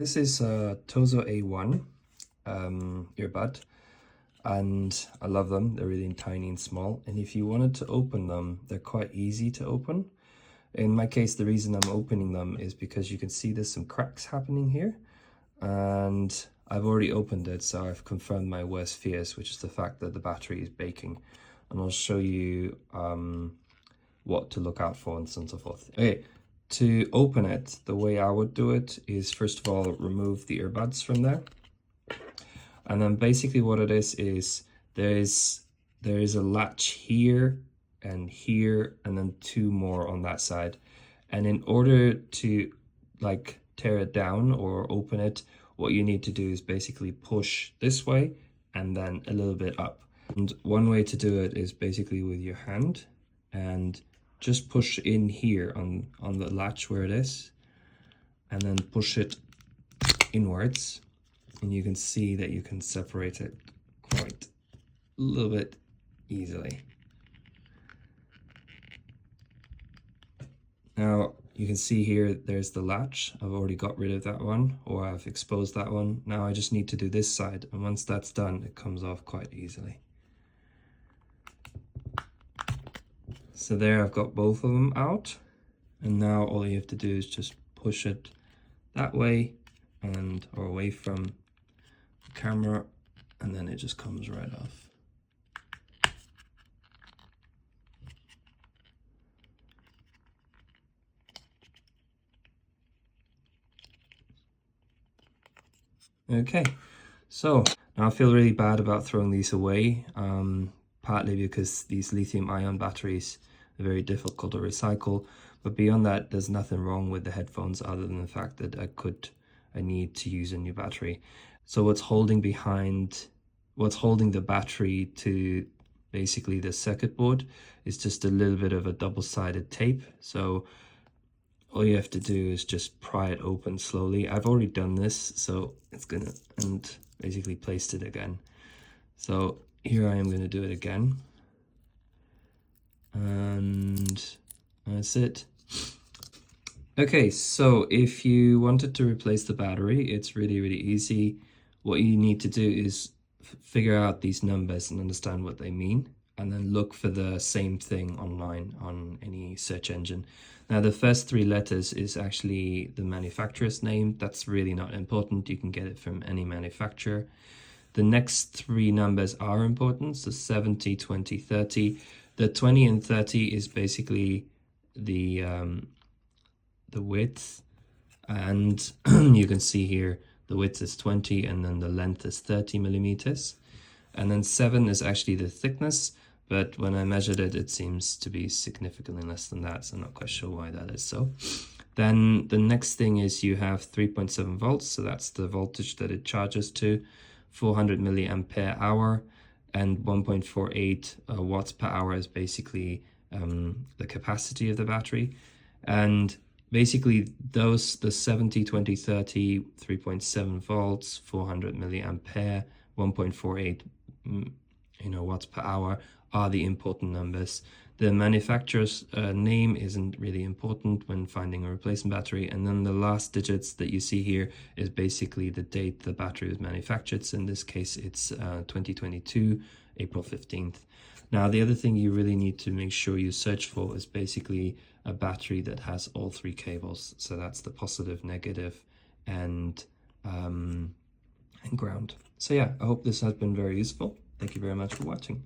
This is a Tozo A1 earbud, and I love them. They're really tiny and small, and if you wanted to open them, they're quite easy to open. In my case, the reason I'm opening them is because you can see there's some cracks happening here, and I've already opened it, so I've confirmed my worst fears, which is the fact that the battery is baking, and I'll show you what to look out for and so on and so forth. Okay. To open it, the way I would do it is, first of all, remove the earbuds from there. And then basically what it is there is a latch here, and then two more on that side. And in order to like tear it down or open it, what you need to do is basically push this way and then a little bit up. And one way to do it is basically with your hand, and just push in here on the latch where it is, and then push it inwards, and you can see that you can separate it quite a little bit easily. Now you can see here there's the latch. I've already got rid of that one, or I've exposed that one. Now I just need to do this side, and once that's done, it comes off quite easily. So there, I've got both of them out, and now all you have to do is just push it that way or away from the camera, and then it just comes right off. Okay, so now I feel really bad about throwing these away, partly because these lithium-ion batteries are very difficult to recycle, but beyond that, there's nothing wrong with the headphones other than the fact that I need to use a new battery. So what's holding the battery to basically the circuit board is just a little bit of a double-sided tape. So all you have to do is just pry it open slowly. I've already done this, so and basically placed it again. So here I am going to do it again, and that's it. Okay, so if you wanted to replace the battery, it's really easy. What you need to do is figure out these numbers and understand what they mean, and then look for the same thing online on any search engine. Now, the first three letters is actually the manufacturer's name. That's really not important. You can get it from any manufacturer. The next three numbers are important, so 70, 20, 30. The 20 and 30 is basically the width, and you can see here the width is 20 and then the length is 30 millimeters. And then 7 is actually the thickness, but when I measured it, it seems to be significantly less than that, so I'm not quite sure why that is so. Then the next thing is you have 3.7 volts, so that's the voltage that it charges to, 400 milliampere hour, and 1.48 watts per hour is basically the capacity of the battery. And basically the 70, 20, 30, 3.7 volts, 400 milliampere, 1.48 watts per hour are the important numbers. The manufacturer's name isn't really important when finding a replacement battery, and then the last digits that you see here is basically the date the battery was manufactured. So in this case, it's 2022, April 15th. Now, the other thing you really need to make sure you search for is basically a battery that has all three cables. So that's the positive, negative, and ground. So yeah, I hope this has been very useful. Thank you very much for watching.